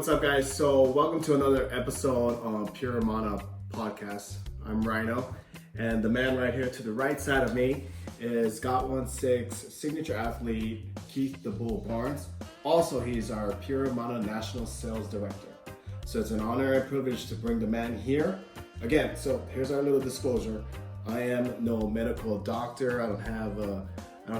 What's up, guys? So welcome to another episode on Pure Mana Podcast. I'm Rhino, and the man right here to the right side of me is 𝐿𝐴 signature athlete Keith the Bull Barnes. Also, he's our Pure Mana National Sales Director. So it's an honor and privilege to bring the man here. Again, so here's our little disclosure. I am no medical doctor. I don't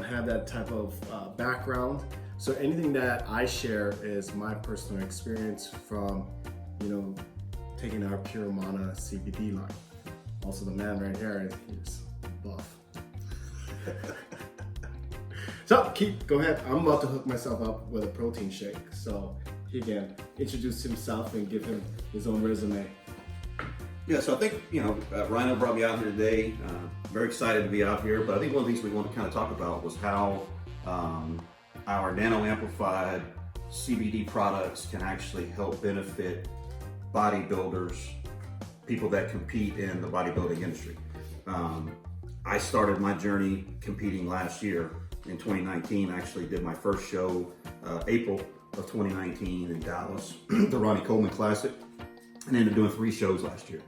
have that type of background. So anything that I share is my personal experience from, taking our Pure Mana CBD line. Also, the man right here is buff. So, Keith, go ahead. I'm about to hook myself up with a protein shake. So he can introduce himself and give him his own resume. Yeah, so I think, Rhino brought me out here today. Very excited to be out here. But I think one of the things we want to kind of talk about was how our nano-amplified CBD products can actually help benefit bodybuilders, people that compete in the bodybuilding industry. I started my journey competing last year in 2019. I actually did my first show April of 2019 in Dallas, the Ronnie Coleman Classic, and ended up doing 3 shows last year.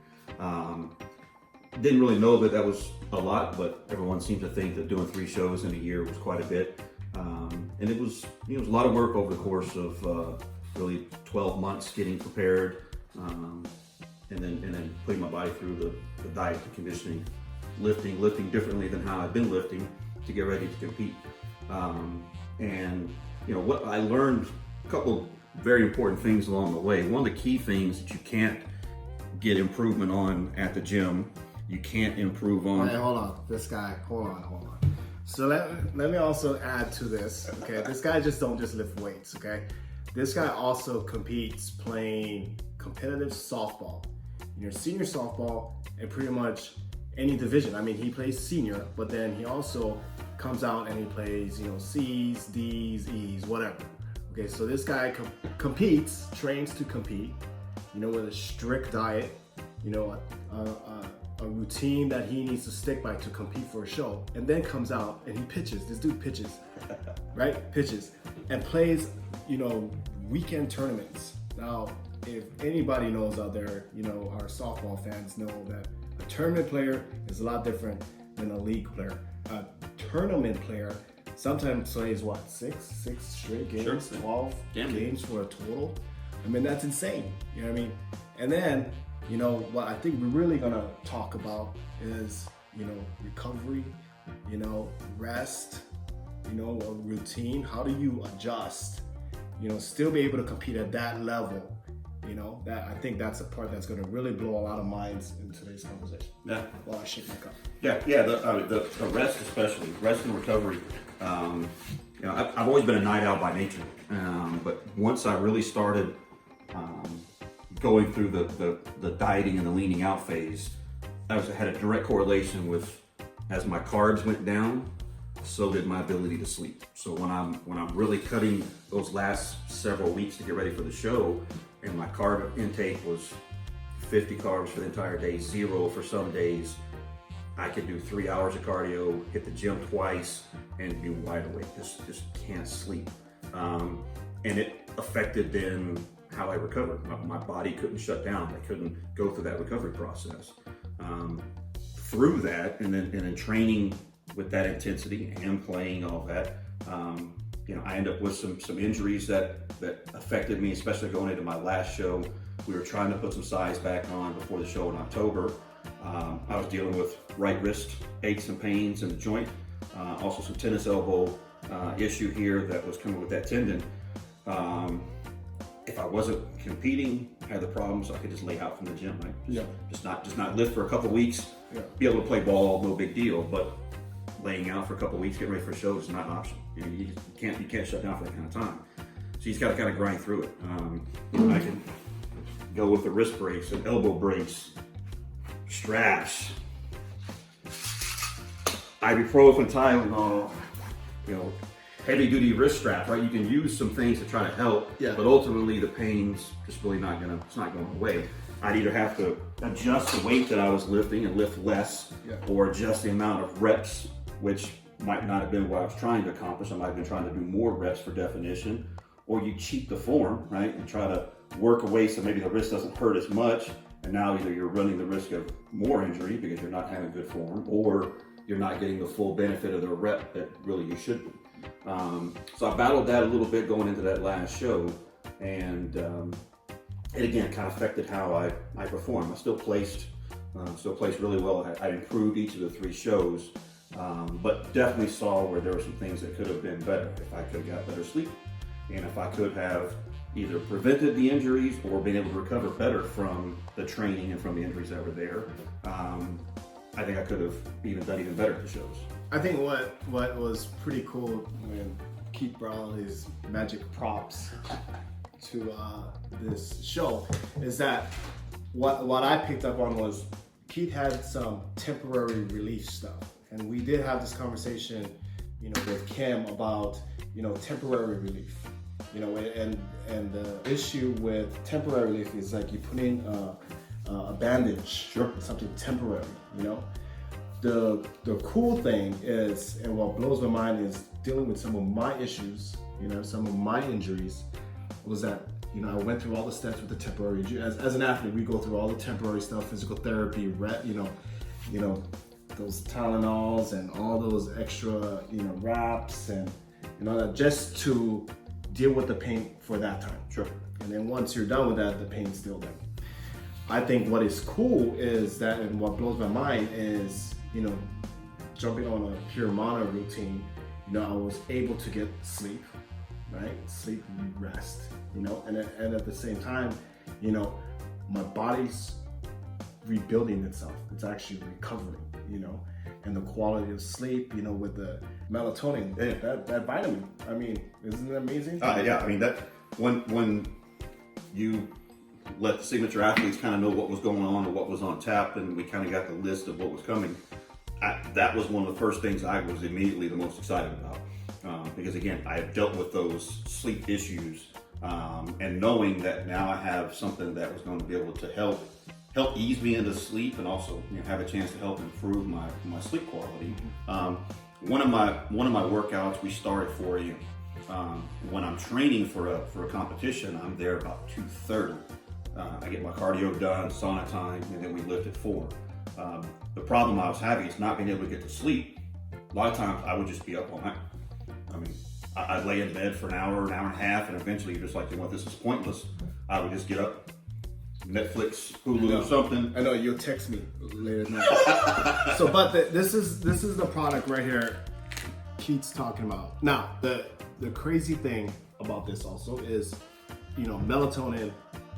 Didn't really know that was a lot, but everyone seemed to think that doing 3 shows in a year was quite a bit. And it was a lot of work over the course of really 12 months getting prepared, and then putting my body through the diet, the conditioning, lifting differently than how I've been lifting to get ready to compete. What I learned, a couple very important things along the way. One of the key things that you can't get improvement on at the gym, you can't improve on. Hey, hold on, hold on. So let me also add to this, okay? This guy don't just lift weights, okay? This guy also competes playing competitive softball, senior softball, and pretty much any division. I mean, he plays senior, but then he also comes out and he plays, C's, D's, E's, whatever. Okay, so this guy competes, trains to compete, with a strict diet, a routine that he needs to stick by to compete for a show, and then comes out and he pitches. This dude pitches, right? Pitches and plays, weekend tournaments. Now, if anybody knows out there, our softball fans know that a tournament player is a lot different than a league player. A tournament player sometimes plays what, six straight games, sure. 12 games for a total. I mean, that's insane. You know what I mean? And then, what I think we're really gonna talk about is, recovery, rest, a routine. How do you adjust, still be able to compete at that level? That I think that's a part that's gonna really blow a lot of minds in today's conversation. Yeah. While I shake my cup. Yeah. The rest, especially rest and recovery. I've always been a night owl by nature, but once I really started going through the dieting and the leaning out phase, I had a direct correlation with, as my carbs went down, so did my ability to sleep. So when I'm really cutting those last several weeks to get ready for the show, and my carb intake was 50 carbs for the entire day, 0 for some days, I could do 3 hours of cardio, hit the gym twice, and be wide awake. Just can't sleep. And it affected then how I recovered. My body couldn't shut down. I couldn't go through that recovery process. Through that, and then training with that intensity and playing all that, I ended up with some injuries that affected me, especially going into my last show. We were trying to put some size back on before the show in October. I was dealing with right wrist aches and pains in the joint, also some tennis elbow issue here that was coming with that tendon. If I wasn't competing, had the problems, I could just lay out from the gym, right? Just not lift for a couple weeks, be able to play ball, no big deal. But laying out for a couple weeks, getting ready for a show is not an option. You can't shut down for that kind of time. So you just got to kind of grind through it. I can go with the wrist brace and elbow brace, straps, ibuprofen, Tylenol, heavy duty wrist strap, right? You can use some things to try to help, but ultimately the pain's just really not going away. I'd either have to adjust the weight that I was lifting and lift less, or adjust the amount of reps, which might not have been what I was trying to accomplish. I might have been trying to do more reps for definition, or you cheat the form, right? And try to work away so maybe the wrist doesn't hurt as much. And now either you're running the risk of more injury because you're not having good form, or you're not getting the full benefit of the rep that really you should be. So I battled that a little bit going into that last show, and it again kind of affected how I performed. I still placed really well. I improved each of the 3 shows, but definitely saw where there were some things that could have been better. If I could have got better sleep, and if I could have either prevented the injuries or been able to recover better from the training and from the injuries that were there, I think I could have done even better at the shows. I think what was pretty cool when Keith brought his magic props to this show is that what I picked up on was Keith had some temporary relief stuff, and we did have this conversation, with Kim about temporary relief, and the issue with temporary relief is like you put in a bandage, sure, something temporary, The cool thing is, and what blows my mind is dealing with some of my issues, some of my injuries, was that, I went through all the steps with the temporary, as an athlete, we go through all the temporary stuff, physical therapy, those Tylenols and all those extra, wraps and that, just to deal with the pain for that time. Sure. And then once you're done with that, the pain's still there. I think what is cool is that, and what blows my mind is, jumping on a Pure Mana routine, I was able to get sleep, right? Sleep, rest, and at the same time, my body's rebuilding itself. It's actually recovering, and the quality of sleep, with the melatonin, that vitamin. I mean, isn't it amazing? Yeah, I mean, that when you let the signature athletes kind of know what was going on or what was on tap, and we kind of got the list of what was coming, that was one of the first things I was immediately the most excited about. Because again, I have dealt with those sleep issues, and knowing that now I have something that was going to be able to help ease me into sleep, and also have a chance to help improve my sleep quality. One of my workouts, we start at 4 a.m. When I'm training for a competition, I'm there about 2:30. I get my cardio done, sauna time, and then we lift at 4. The problem I was having is not being able to get to sleep. A lot of times I would just be up all night. I mean, I'd lay in bed for an hour and a half, and eventually you're just like, this is pointless. I would just get up, Netflix, Hulu, something. I know, you'll text me later tonight. So, but this is the product right here Keith's talking about. Now, the crazy thing about this also is, melatonin,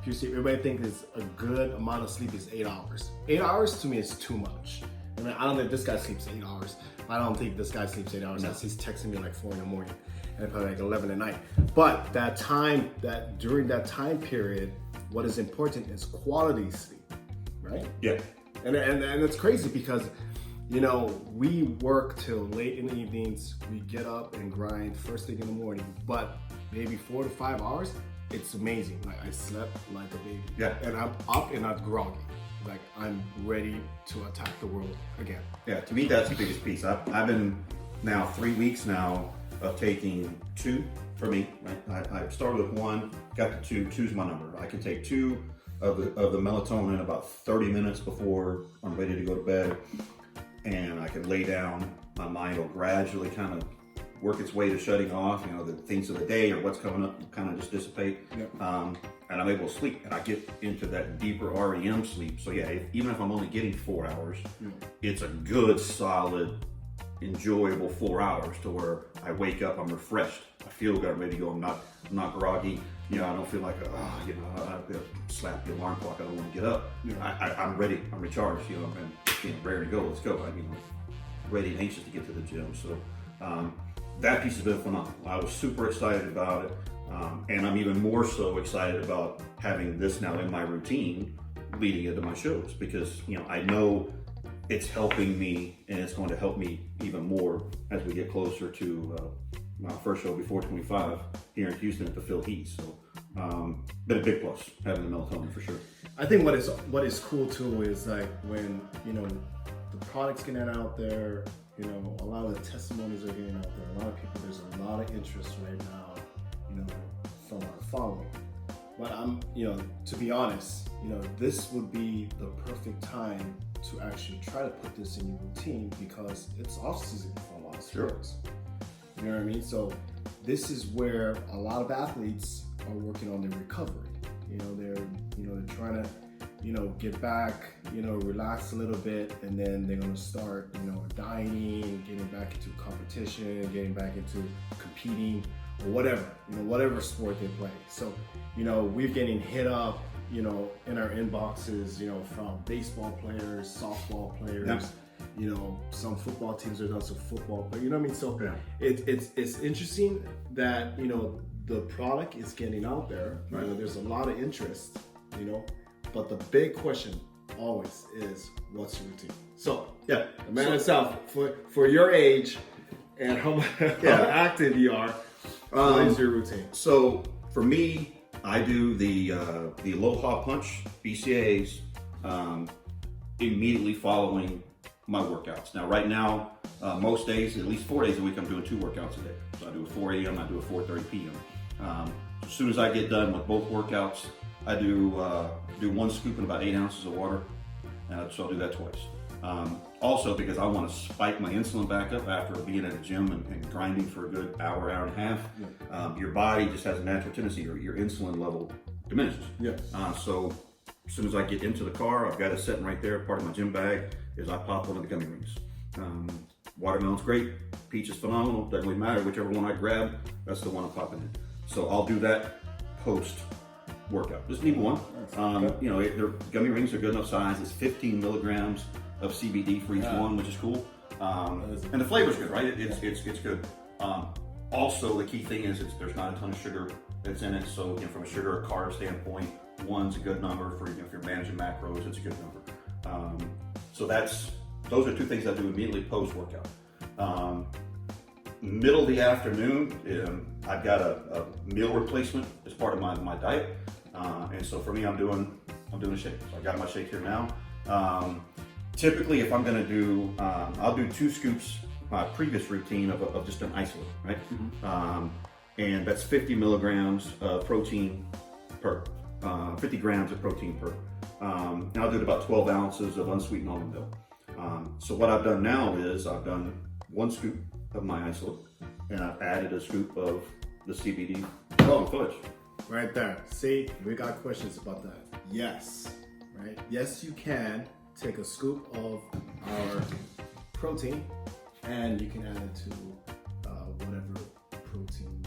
everybody thinks a good amount of sleep is 8 hours. 8 hours to me is too much. I mean, I don't think this guy sleeps 8 hours. I don't think this guy sleeps 8 hours. No. He's texting me like 4 in the morning and probably like 11 at night. But during that time period, what is important is quality sleep, right? Yeah. And it's crazy because, we work till late in the evenings. We get up and grind first thing in the morning, but maybe 4 to 5 hours. It's amazing. Like, I slept like a baby. Yeah. And I'm up and not groggy. Like, I'm ready to attack the world again. Yeah, to me, that's the biggest piece. I've been now 3 weeks now of taking 2 for me. Right? I started with 1, got to 2. 2's my number. I can take 2 of the melatonin about 30 minutes before I'm ready to go to bed, and I can lay down. My mind will gradually kind of work its way to shutting off. The things of the day or what's coming up kind of just dissipate. Yep. And I'm able to sleep, and I get into that deeper REM sleep. So yeah, even if I'm only getting 4 hours, it's a good, solid, enjoyable 4 hours to where I wake up, I'm refreshed, I feel good, I'm ready to go. I'm not groggy. I don't feel like I have to slap the alarm clock. I don't want to get up. I'm ready. I'm recharged. And ready to go. Let's go. I'm ready and anxious to get to the gym. So that piece has been phenomenal. I was super excited about it. And I'm even more so excited about having this now in my routine leading into my shows, because I know it's helping me, and it's going to help me even more as we get closer to my first show before 25 here in Houston at the Phil Heat. So been a big plus having the melatonin for sure. I think what is cool too is like when the product's getting out there, a lot of the testimonies are getting out there. A lot of people, there's a lot of interest right now, from our following. But to be honest, this would be the perfect time to actually try to put this in your routine because it's off season for a lot of sports. You know what I mean? So this is where a lot of athletes are working on their recovery. They're trying to, get back, relax a little bit, and then they're gonna start, dieting, getting back into competition, getting back into competing, or whatever sport they play. So, we're getting hit up, in our inboxes, from baseball players, softball players, some football teams are done some football, but you know what I mean? So it's interesting that, the product is getting out there. Right. There's a lot of interest, but the big question always is, what's your routine? So, the man himself, for your age and how active you are, what is your routine? So for me, I do the Aloha Punch BCAAs immediately following my workouts. Now, right now, most days, at least 4 days a week, I'm doing 2 workouts a day. So I do a 4 a.m., I do a 4:30 p.m. As soon as I get done with both workouts, I do 1 scoop in about 8 ounces of water, so I'll do that twice. Also, because I want to spike my insulin back up after being at the gym and grinding for a good hour and a half, your body just has a natural tendency, your insulin level diminishes. So as soon as I get into the car, I've got it sitting right there. Part of my gym bag is I pop one of the gummy rings. Watermelon's great, peach is phenomenal, doesn't really matter, whichever one I grab, that's the one I'm popping in. So I'll do that post workout. Just need one. Their gummy rings are good enough size. It's 15 milligrams of CBD for each one, which is cool. And the flavor's good, right? It's good. Also, the key thing is there's not a ton of sugar that's in it. So from a sugar or carb standpoint, 1's a good number for if you're managing macros. It's a good number. So those are 2 things I do immediately post workout. Middle of the afternoon, I've got a meal replacement as part of my diet, and so for me, I'm doing a shake. So I got my shake here now. Typically, if I'm going to do, I'll do 2 scoops. My previous routine of just an isolate, right? And that's 50 milligrams of protein per, 50 grams of protein per. And I'll do about 12 ounces of unsweetened almond milk. So what I've done now is I've done 1 scoop of my isolate, and I've added a scoop of the CBD fudge. Right there. See, we got questions about that. Yes, right? Yes, you can take a scoop of our protein, and you can add it to whatever protein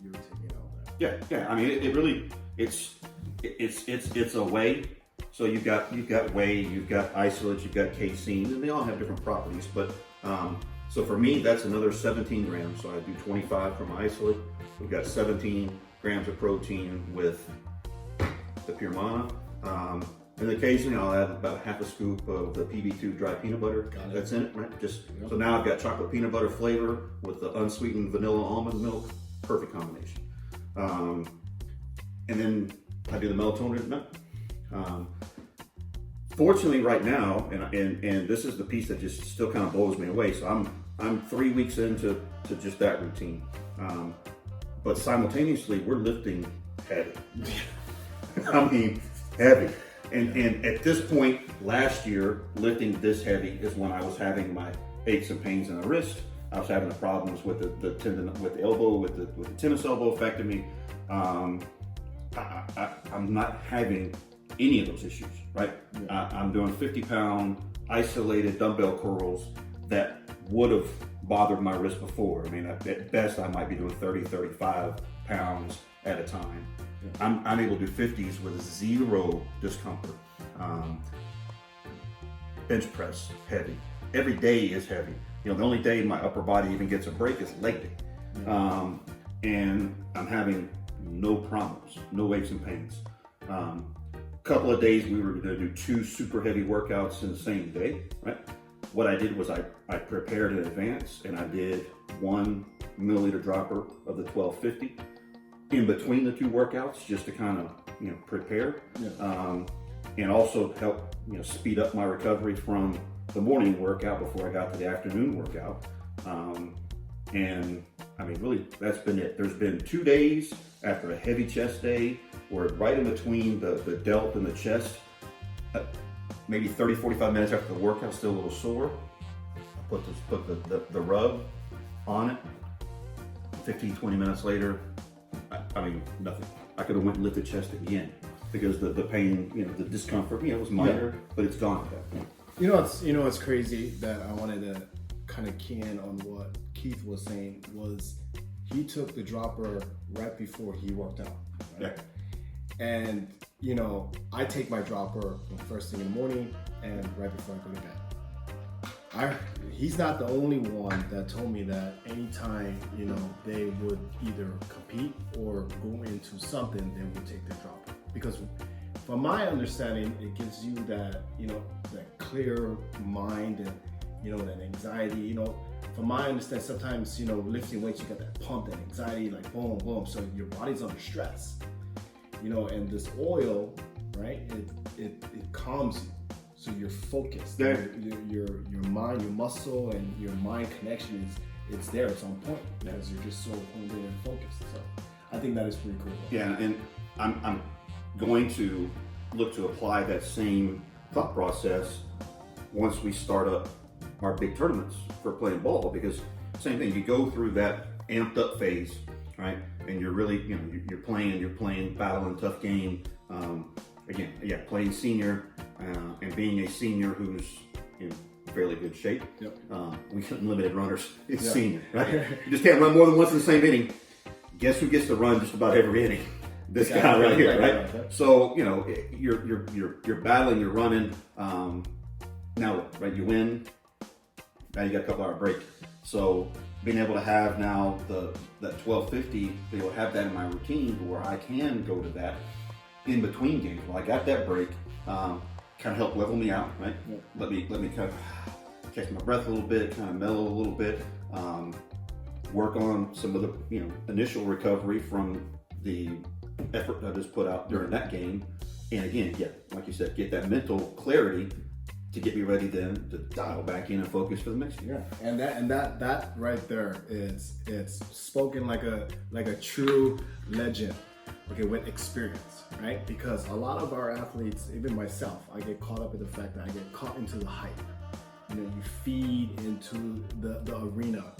you're taking out there. Yeah. I mean, it really, it's a whey. So you've got whey, you've got isolate, you've got casein, and they all have different properties. But so for me, that's another 17 grams. So I do 25 for my isolate. We've got 17 grams of protein with the Pure Mana. And occasionally I'll add about half a scoop of the PB2 dry peanut butter that's in it, right? So now I've got chocolate peanut butter flavor with the unsweetened vanilla almond milk. Perfect combination. And then I do the melatonin nut. Fortunately, right now, and this is the piece that just still kind of blows me away. So I'm 3 weeks into just that routine, but simultaneously we're lifting heavy. I mean, heavy. And at this point last year, lifting this heavy is when I was having my aches and pains in the wrist. I was having the problems with the tendon, with the elbow, with the tennis elbow affecting me. I'm not having any of those issues, right? I'm doing 50-pound isolated dumbbell curls that would have bothered my wrist before. I mean, at best, I might be doing 30, 35 pounds at a time. I'm able to do 50s with 0 discomfort. Bench press, heavy. Every day is heavy. The only day my upper body even gets a break is leg day. And I'm having no problems, no aches and pains. Couple of days we were going to do 2 super heavy workouts in the same day, right? What I did was I prepared in advance, and I did 1 milliliter dropper of the 1250 in between the 2 workouts, just to kind of prepare, and also help speed up my recovery from the morning workout before I got to the afternoon workout. And I mean, really, that's been it. There's been 2 days after a heavy chest day where right in between the delt and the chest, maybe 30, 45 minutes after the workout, still a little sore. I put the rub on it. 15, 20 minutes later, I mean, nothing. I could have went and lifted chest again because the pain, you know, the discomfort, you know, was minor, but it's gone at that point. You know what's crazy that I wanted to kind of key in on what Keith was saying was he took the dropper right before he worked out. Right? Yeah. And you know, I take my dropper first thing in the morning and right before I go to bed. He's not the only one that told me that anytime, you know, they would either compete or go into something, they would take their dropper. Because from my understanding, it gives you that, you know, that clear mind and, you know, that anxiety, you know. From my understanding, sometimes, you know, lifting weights, you got that pump, that anxiety, like boom, boom. So your body's under stress, you know, and this oil, right, it calms you. So you're focused. Yeah. Your mind, your muscle, and your mind connection it's there. It's on point because you're just so honed in and focused. So I think that is pretty cool. Yeah, and I'm going to look to apply that same thought process once we start up our big tournaments for playing ball, because same thing, you go through that amped up phase, right? And you're really, you know, you're playing, battling, tough game. Again, yeah, playing senior and being a senior who's in fairly good shape. Yep. We got limited runners. It's senior, right? You just can't run more than once in the same inning. Guess who gets to run just about every inning? This guy right here, right? So you know, you're battling, you're running. Now, right? You win. Now you got a couple hour break. So being able to have now that 1250, be able to have that in my routine where I can go to that in between games. Well, I got that break, kind of help level me out, right? Yep. Let me kind of catch my breath a little bit, kind of mellow a little bit, work on some of the, you know, initial recovery from the effort I just put out during that game. And again, yeah, like you said, get that mental clarity to get me ready then to dial back in and focus for the next year. Yeah, and that right there it's spoken like a true legend. Okay, with experience, right? Because a lot of our athletes, even myself, I get caught up in the fact that I get caught into the hype. You know, you feed into the arena,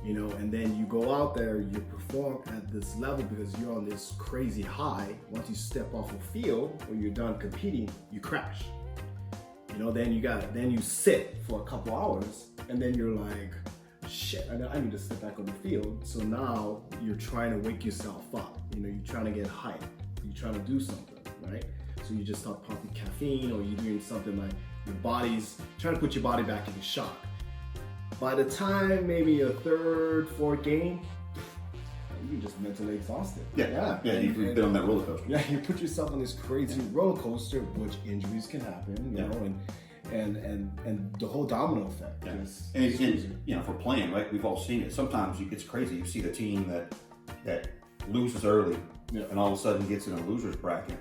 you know, and then you go out there, you perform at this level because you're on this crazy high. Once you step off a field or you're done competing, you crash. You know, then you sit for a couple hours and then you're like, shit, I need to step back on the field. So now you're trying to wake yourself up. You know, you're trying to get hype. You're trying to do something, right? So you just start pumping caffeine, or you're doing something like your body's trying to put your body back into shock. By the time maybe a third, fourth game, you're just mentally exhausted. Yeah. You've been on that roller coaster. Yeah, you put yourself on this crazy roller coaster, which injuries can happen, you know, and the whole domino effect. Yeah. And you know, for playing, right? We've all seen it. Sometimes it's crazy. You see the team that loses early, and all of a sudden gets in a loser's bracket,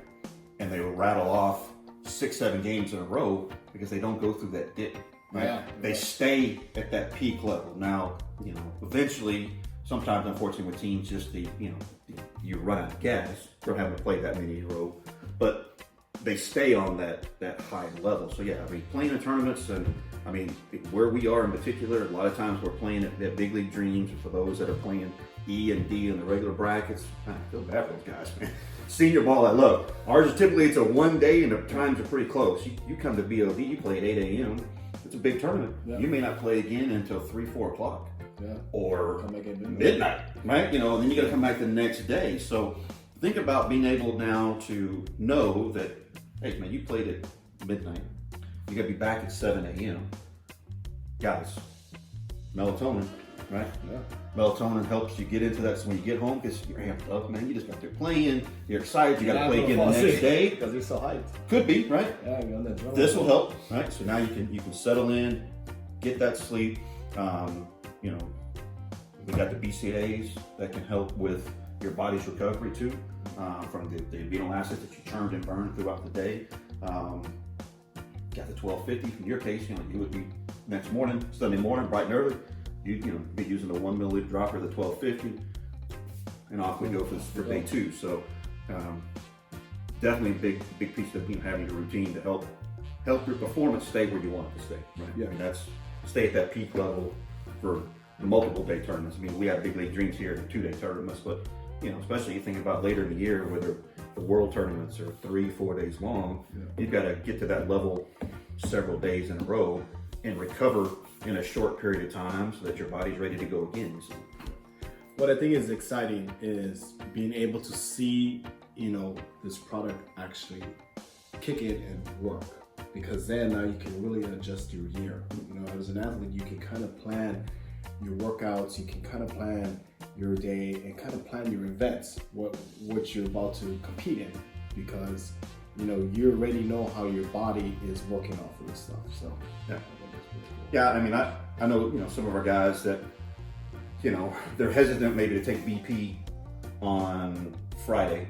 and they will rattle off 6-7 games in a row because they don't go through that dip. Right? Yeah, they stay at that peak level. Now, you know, eventually, sometimes unfortunately with teams, just you run out of gas from having to play that many in a row, but they stay on that high level. So yeah, I mean, playing in tournaments, and I mean, where we are in particular, a lot of times we're playing at big league dreams. For those that are playing E and D in the regular brackets, I feel bad for those guys, man. Senior ball, I love. Ours is typically, it's a one day and the times are pretty close. You come to BOD, you play at 8 a.m. It's a big tournament. Yeah. You may not play again until 3-4 o'clock. Yeah. Or midnight, right? You know, and then you got to come back the next day. So think about being able now to know that, hey man, you played at midnight. You got to be back at 7 a.m. Guys, melatonin, right? Yeah. Melatonin helps you get into that. So when you get home, because you're amped up, man, you just got there playing. You're excited. You got to play again the next day because you're so hyped. Could be, right? Yeah, you're on that drum. This will help, right? So now you can settle in, get that sleep. You know, we got the BCAAs that can help with your body's recovery too, from the amino acids that you churned and burned throughout the day. Got the 1250. In your case, you know, you would be next morning, Sunday morning, bright and early. you be using the 1 milliliter dropper, the 1250, and off we go for day 2. So definitely a big piece of having your routine to help your performance stay where you want it to stay. Right? Yeah. I mean, that's stay at that peak level for the multiple day tournaments. I mean, we have big league dreams here, 2-day tournaments, but especially you think about later in the year, whether the world tournaments are 3-4 days long, you've got to get to that level several days in a row and recover in a short period of time so that your body's ready to go again. So, what I think is exciting is being able to see, this product actually kick in and work, because then now you can really adjust your year. As an athlete, you can kind of plan your workouts, you can kind of plan your day and kind of plan your events, what you're about to compete in, because you already know how your body is working off of this stuff. So yeah, I mean, I know some of our guys that they're hesitant maybe to take BP on Friday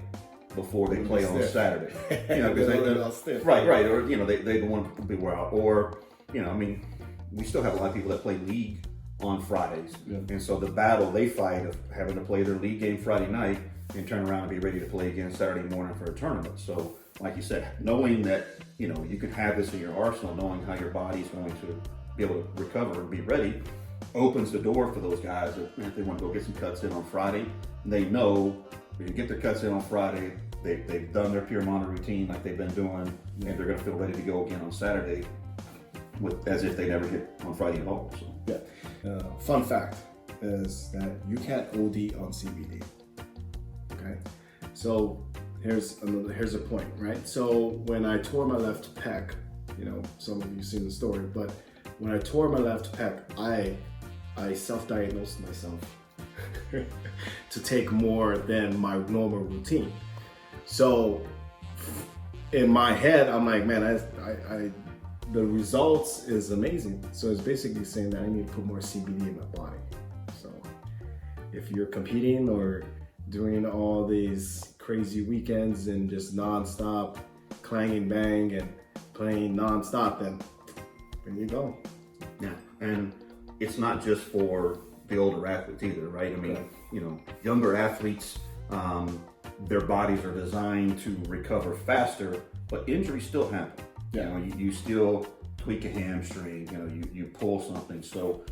before they play on Saturday, because they right, or they don't want to be wear out, or I mean, we still have a lot of people that play league on Fridays, and so the battle they fight of having to play their league game Friday night and turn around and be ready to play again Saturday morning for a tournament. So, like you said, knowing that you can have this in your arsenal, knowing how your body's going to be able to recover and be ready, opens the door for those guys that if they want to go get some cuts in on Friday, they know they can get their cuts in on Friday. They've done their Pure Mana routine like they've been doing, and they're going to feel ready to go again on Saturday, as if they never hit on Friday at all. So. Yeah. Fun fact is that you can't OD on CBD. Okay, so here's a point, right? So when I tore my left pec, some of you seen the story, but when I tore my left pec, I self-diagnosed myself to take more than my normal routine. So in my head, I'm like, man, the results is amazing. So it's basically saying that I need to put more CBD in my body. So if you're competing or doing all these crazy weekends and just non-stop clang and bang and playing non-stop, then there you go. Yeah, and it's not just for the older athletes either, right? I mean, younger athletes, their bodies are designed to recover faster, but injuries still happen. Yeah. You still tweak a hamstring, you pull something. So,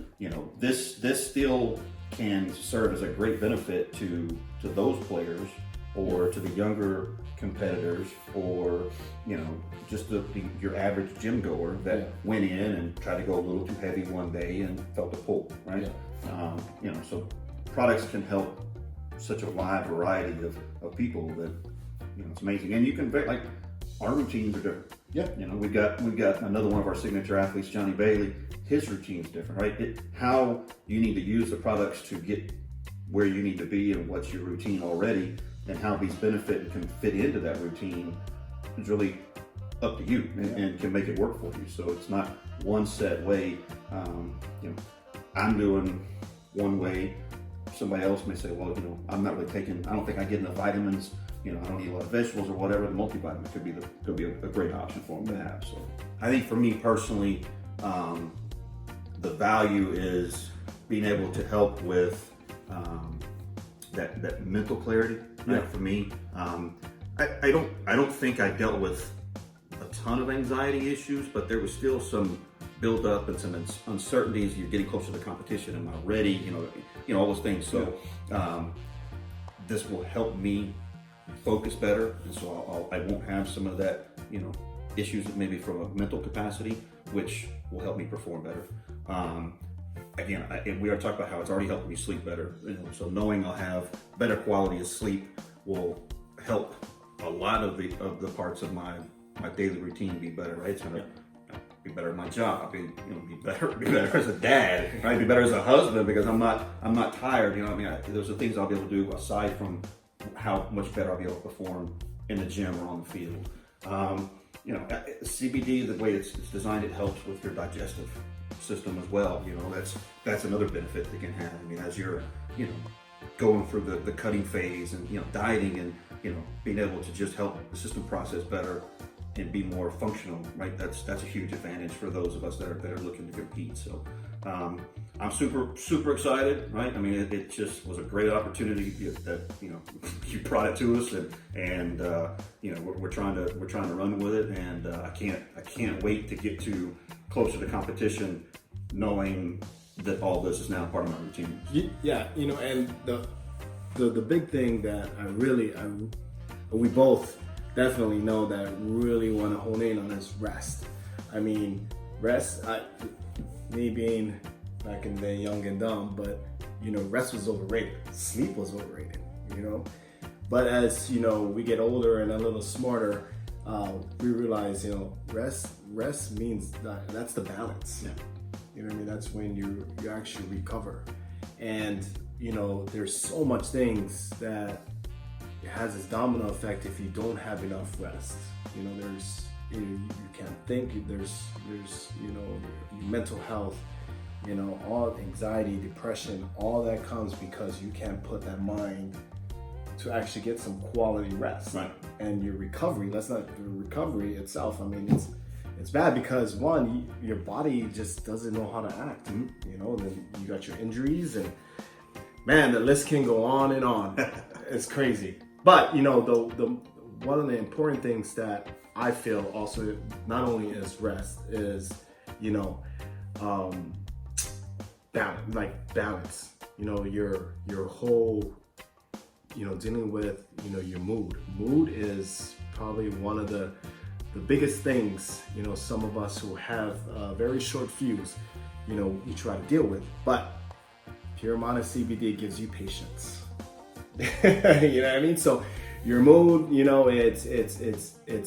this still can serve as a great benefit to those players, or to the younger competitors, or just your average gym goer that went in and tried to go a little too heavy one day and felt a pull, right? So products can help such a wide variety of people that it's amazing. And you can like our routines are different. Yeah. We've got another one of our signature athletes, Johnny Bailey. His routine's different, right? How you need to use the products to get where you need to be and what's your routine already, and how these benefit and can fit into that routine is really up to you and can make it work for you. So it's not one set way. I'm doing one way. Somebody else may say, well, I'm not really I don't think I get enough vitamins. I don't eat a lot of vegetables or whatever. The multivitamin could be a great option for them to have. So I think for me personally, the value is being able to help with that mental clarity. Right? For me, I don't think I dealt with a ton of anxiety issues, but there was still some build up and some uncertainties. You're getting closer to the competition. Am I ready? All those things. So this will help me focus better, and so I won't have some of that, issues maybe from a mental capacity, which will help me perform better. Again, we are talking about how it's already helping me sleep better. So knowing I'll have better quality of sleep will help a lot of the parts of my daily routine be better. Right? It's gonna be better at my job. Be better as a dad. Right? Be better as a husband because I'm not tired. Those are things I'll be able to do aside from how much better I'll be able to perform in the gym or on the field. CBD, the way it's designed, it helps with your digestive system as well. That's another benefit they can have. As you're, going through the cutting phase and, dieting and, being able to just help the system process better, be more functional, right? That's a huge advantage for those of us that are looking to compete. So I'm super excited, right? I mean, it just was a great opportunity that you brought it to us, and we're trying to run with it, and I can't wait to get to closer to competition, knowing that all this is now part of my routine. Yeah, and the big thing that we both definitely know that really want to hone in on is rest. I mean, rest. Me being back in the day young and dumb, but rest was overrated. Sleep was overrated. But as we get older and a little smarter, we realize rest means that's the balance. Yeah. You know what I mean? That's when you actually recover. And there's so much things that it has this domino effect if you don't have enough rest. There's you can't think. There's your mental health. All anxiety, depression, all that comes because you can't put that mind to actually get some quality rest. Right. And your recovery. That's not the recovery itself. I mean, it's bad because one, your body just doesn't know how to act. Then you got your injuries, and man, the list can go on and on. It's crazy. But the one of the important things that I feel also not only is rest is balance. Your whole dealing with your mood. Mood is probably one of the biggest things some of us who have a very short fuse we try to deal with. But Pure Mana CBD gives you patience. You know what I mean? So your mood, it's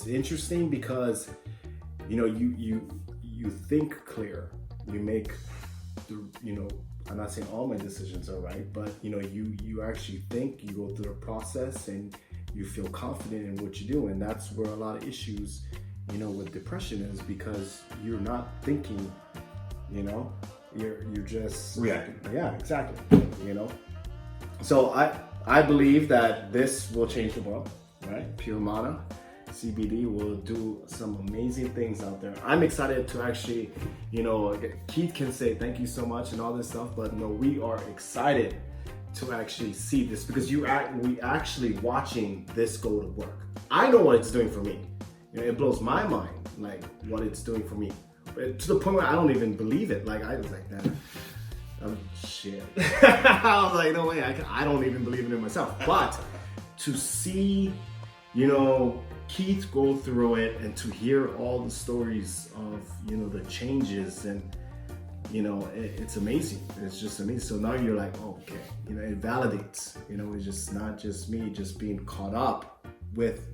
interesting because you think clear. You make I'm not saying all my decisions are right, but you actually think, you go through the process, and you feel confident in what you do. And that's where a lot of issues with depression is, because you're not thinking, you're just reacting. Yeah, exactly. So I believe that this will change the world, right? Pure Mana CBD will do some amazing things out there. I'm excited to actually, Keith can say thank you so much and all this stuff, but no, we are excited to actually see this, because we actually watching this go to work. I know what it's doing for me. It blows my mind, like what it's doing for me, to the point where I don't even believe it. Like I was like, man, shit. I was like, no way, I don't even believe it in myself. But to see, Keith go through it, and to hear all the stories of, the changes, and, it's amazing. It's just amazing. So now you're like, oh, okay, it validates, it's just not just me just being caught up with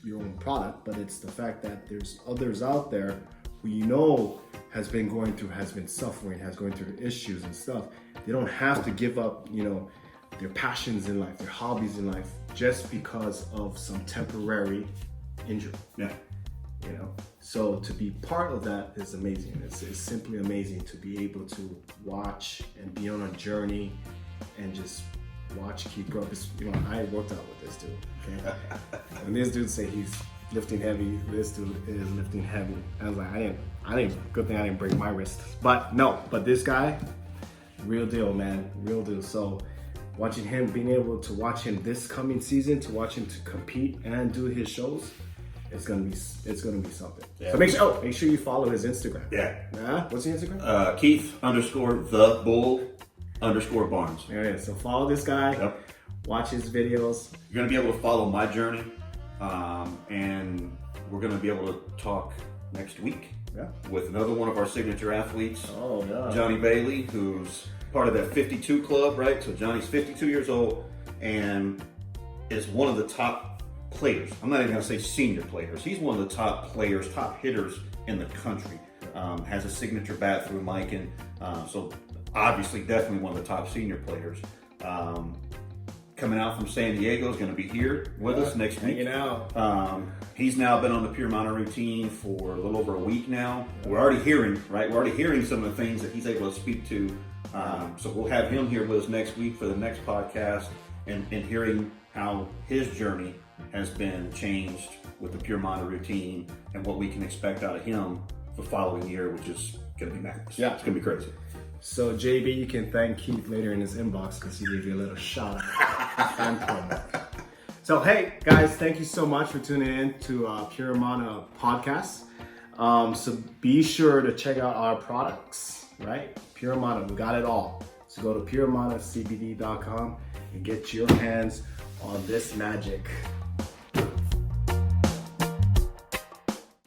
your own product, but it's the fact that there's others out there who has been suffering, has going through issues and stuff. They don't have to give up, their passions in life, their hobbies in life, just because of some temporary injury. Yeah. So to be part of that is amazing. It's simply amazing to be able to watch and be on a journey and just watch Keith grow. I worked out with this dude. Okay, when this dude say he's lifting heavy, this dude is lifting heavy. I was like, I didn't. Good thing I didn't break my wrist. But this guy, real deal, man, real deal. So watching him, being able to watch him this coming season, to watch him to compete and do his shows, it's gonna be something. Yeah. So make sure you follow his Instagram. Yeah. What's the Instagram? Keith_the_Bull_Barnes. Yeah. So follow this guy. Yep. Watch his videos. You're gonna be able to follow my journey, and we're gonna be able to talk next week. Yeah. With another one of our signature athletes. Oh yeah. Johnny Bailey, who's part of that 52 club, right? So Johnny's 52 years old and is one of the top players. I'm not even gonna say senior players. He's one of the top players, top hitters in the country. Has a signature bat through 𝐿, so obviously definitely one of the top senior players. Coming out from San Diego, is gonna be here with us next week. Hanging out. He's now been on the Pure Mana routine for a little over a week now. We're already hearing some of the things that he's able to speak to. So we'll have him here with us next week for the next podcast, and hearing how his journey has been changed with the Pure Mana routine and what we can expect out of him the following year, which is going to be madness. Yeah. It's going to be crazy. So JB, you can thank Keith later in his inbox because he gave you a little shout out. So hey guys, thank you so much for tuning in to Pure Mana podcast. So be sure to check out our products, right? Pure Mana, we got it all. So go to puremanacbd.com and get your hands on this magic.